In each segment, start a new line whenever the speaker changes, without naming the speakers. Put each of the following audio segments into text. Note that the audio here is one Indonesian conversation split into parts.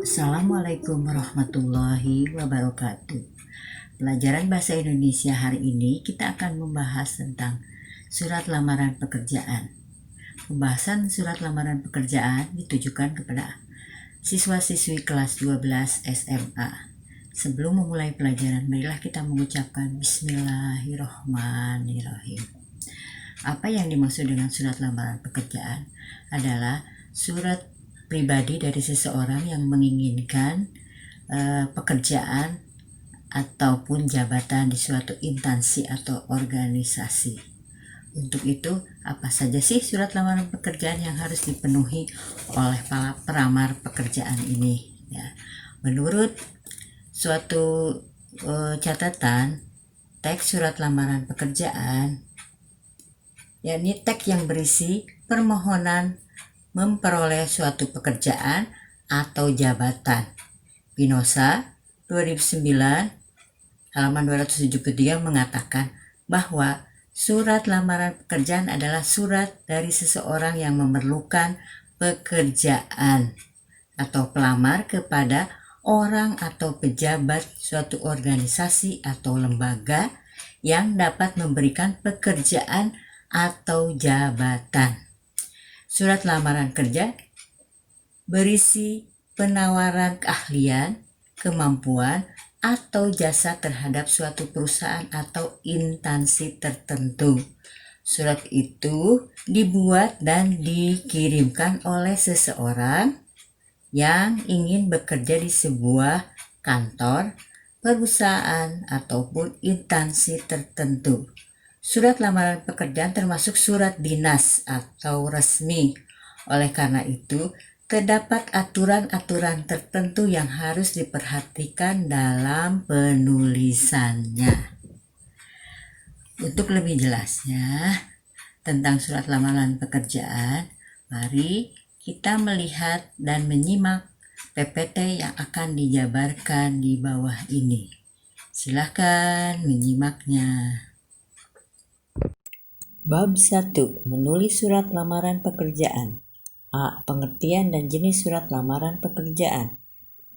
Assalamualaikum warahmatullahi wabarakatuh. Pelajaran Bahasa Indonesia hari ini kita akan membahas tentang surat lamaran pekerjaan. Pembahasan surat lamaran pekerjaan ditujukan kepada siswa-siswi kelas 12 SMA. Sebelum memulai pelajaran, marilah kita mengucapkan Bismillahirrahmanirrahim. Apa yang dimaksud dengan surat lamaran pekerjaan adalah surat pribadi dari seseorang yang menginginkan pekerjaan ataupun jabatan di suatu instansi atau organisasi. Untuk itu, apa saja sih surat lamaran pekerjaan yang harus dipenuhi oleh para pelamar pekerjaan ini? Ya. Menurut suatu catatan, teks surat lamaran pekerjaan, yakni teks yang berisi permohonan memperoleh suatu pekerjaan atau jabatan. Pinoza 2009 halaman 273 mengatakan bahwa surat lamaran pekerjaan adalah surat dari seseorang yang memerlukan pekerjaan atau pelamar kepada orang atau pejabat suatu organisasi atau lembaga yang dapat memberikan pekerjaan atau jabatan. Surat lamaran kerja berisi penawaran keahlian, kemampuan, atau jasa terhadap suatu perusahaan atau instansi tertentu. Surat itu dibuat dan dikirimkan oleh seseorang yang ingin bekerja di sebuah kantor, perusahaan, ataupun instansi tertentu. Surat lamaran pekerjaan termasuk surat dinas atau resmi. Oleh karena itu, terdapat aturan-aturan tertentu yang harus diperhatikan dalam penulisannya. Untuk lebih jelasnya tentang surat lamaran pekerjaan, mari kita melihat dan menyimak PPT yang akan dijabarkan di bawah ini. Silakan menyimaknya. Bab 1. Menulis surat lamaran pekerjaan. A. Pengertian dan jenis surat lamaran pekerjaan.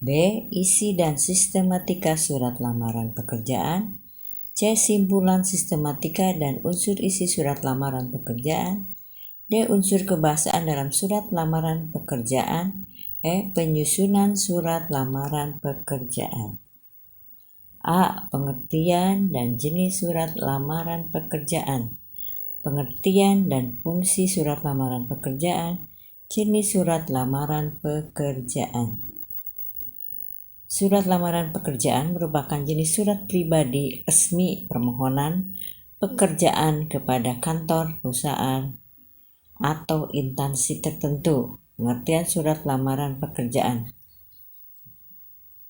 B. Isi dan sistematika surat lamaran pekerjaan. C. Simpulan sistematika dan unsur isi surat lamaran pekerjaan. D. Unsur kebahasaan dalam surat lamaran pekerjaan. E. Penyusunan surat lamaran pekerjaan. A. Pengertian dan jenis surat lamaran pekerjaan. Pengertian dan fungsi surat lamaran pekerjaan, jenis surat lamaran pekerjaan. Surat lamaran pekerjaan merupakan jenis surat pribadi resmi permohonan pekerjaan kepada kantor, perusahaan, atau instansi tertentu. Pengertian surat lamaran pekerjaan.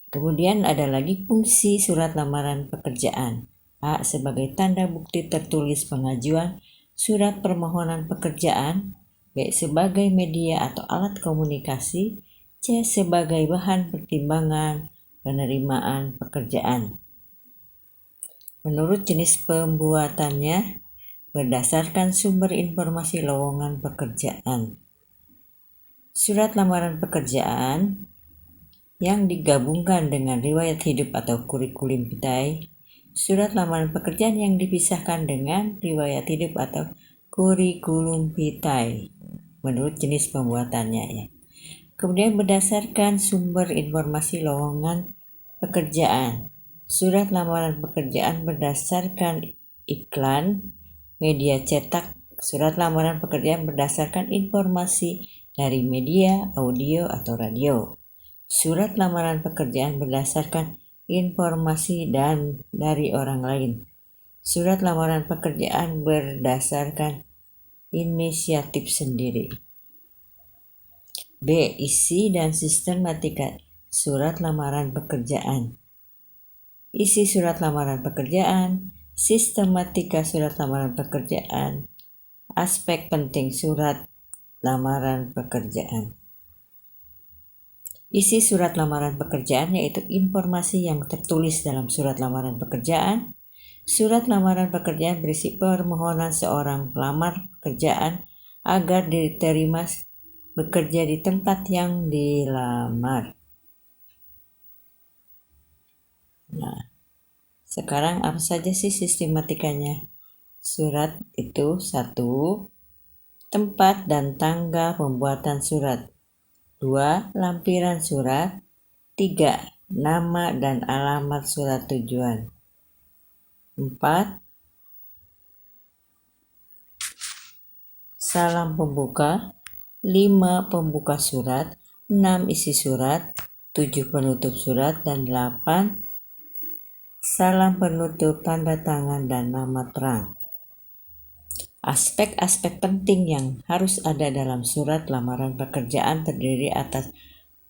Kemudian ada lagi fungsi surat lamaran pekerjaan. A. Sebagai tanda bukti tertulis pengajuan surat permohonan pekerjaan. B. Sebagai media atau alat komunikasi. C. Sebagai bahan pertimbangan penerimaan pekerjaan. Menurut jenis pembuatannya, berdasarkan sumber informasi lowongan pekerjaan. Surat lamaran pekerjaan yang digabungkan dengan riwayat hidup atau kurikulum vitae. Surat lamaran pekerjaan yang dipisahkan dengan riwayat hidup atau kurikulum vitae menurut jenis pembuatannya ya. Kemudian berdasarkan sumber informasi lowongan pekerjaan. Surat lamaran pekerjaan berdasarkan iklan, media cetak. Surat lamaran pekerjaan berdasarkan informasi dari media, audio atau radio. Surat lamaran pekerjaan berdasarkan informasi dan dari orang lain. Surat lamaran pekerjaan berdasarkan inisiatif sendiri. B. Isi dan sistematika surat lamaran pekerjaan. Isi surat lamaran pekerjaan, sistematika surat lamaran pekerjaan, aspek penting surat lamaran pekerjaan. Isi surat lamaran pekerjaan yaitu informasi yang tertulis dalam surat lamaran pekerjaan. Surat lamaran pekerjaan berisi permohonan seorang pelamar pekerjaan agar diterima bekerja di tempat yang dilamar. Nah, sekarang apa saja sih sistematikanya? Surat itu 1. Tempat dan tanggal pembuatan surat. 2. Lampiran surat. 3. Nama dan alamat surat tujuan. 4. Salam pembuka. 5. Pembuka surat. 6. Isi surat. 7. Penutup surat. Dan 8. Salam penutup, tanda tangan, dan nama terang. Aspek-aspek penting yang harus ada dalam surat lamaran pekerjaan terdiri atas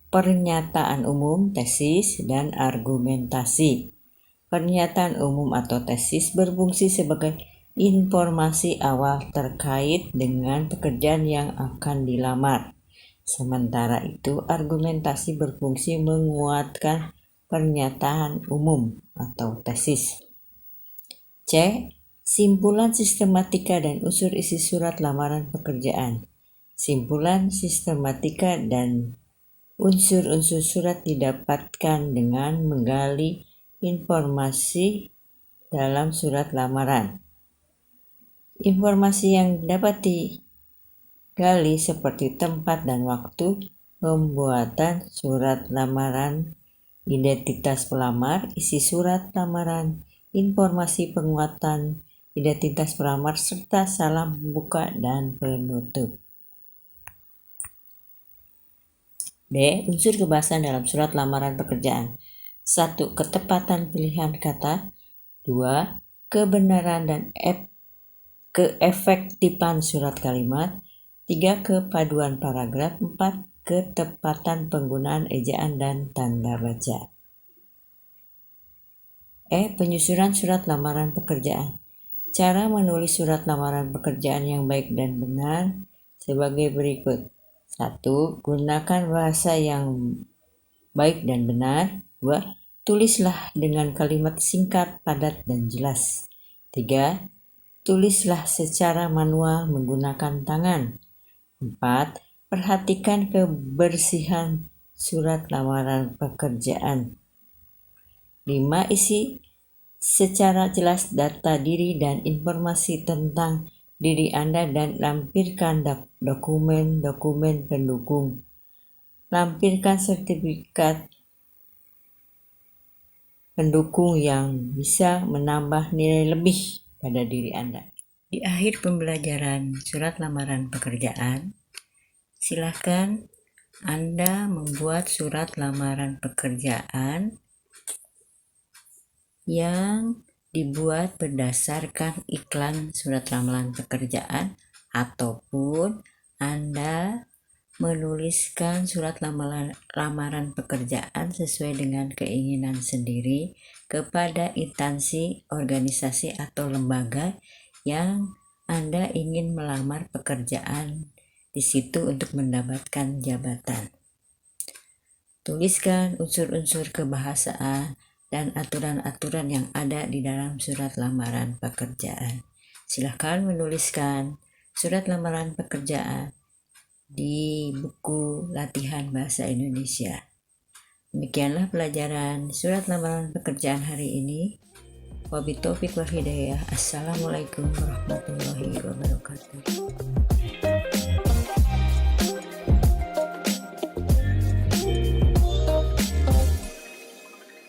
pernyataan umum, tesis, dan argumentasi. Pernyataan umum atau tesis berfungsi sebagai informasi awal terkait dengan pekerjaan yang akan dilamar. Sementara itu, argumentasi berfungsi menguatkan pernyataan umum atau tesis. C. Simpulan sistematika dan unsur isi surat lamaran pekerjaan. Simpulan sistematika dan unsur-unsur surat didapatkan dengan menggali informasi dalam surat lamaran. Informasi yang dapat digali seperti tempat dan waktu pembuatan surat lamaran, identitas pelamar, isi surat lamaran, informasi penguatan identitas pelamar, serta salam pembuka dan penutup. B. Unsur kebahasan dalam surat lamaran pekerjaan. 1. Ketepatan pilihan kata. 2. Kebenaran dan keefektifan surat kalimat. 3. Kepaduan paragraf. 4. Ketepatan penggunaan ejaan dan tanda baca. E. Penyusunan surat lamaran pekerjaan. Cara menulis surat lamaran pekerjaan yang baik dan benar sebagai berikut. 1. Gunakan bahasa yang baik dan benar. 2. Tulislah dengan kalimat singkat, padat, dan jelas. 3. Tulislah secara manual menggunakan tangan. 4. Perhatikan kebersihan surat lamaran pekerjaan. 5. Isi secara jelas data diri dan informasi tentang diri Anda dan lampirkan dokumen-dokumen pendukung. Lampirkan sertifikat pendukung yang bisa menambah nilai lebih pada diri Anda. Di akhir pembelajaran surat lamaran pekerjaan, silakan Anda membuat surat lamaran pekerjaan yang dibuat berdasarkan iklan surat lamaran pekerjaan, ataupun Anda menuliskan surat lamaran pekerjaan sesuai dengan keinginan sendiri kepada instansi, organisasi, atau lembaga yang Anda ingin melamar pekerjaan di situ untuk mendapatkan jabatan. Tuliskan unsur-unsur kebahasaan dan aturan-aturan yang ada di dalam surat lamaran pekerjaan. Silakan menuliskan surat lamaran pekerjaan di buku latihan bahasa Indonesia. Demikianlah pelajaran surat lamaran pekerjaan hari ini. Wabillahi taufiq wal hidayah. Assalamualaikum warahmatullahi wabarakatuh.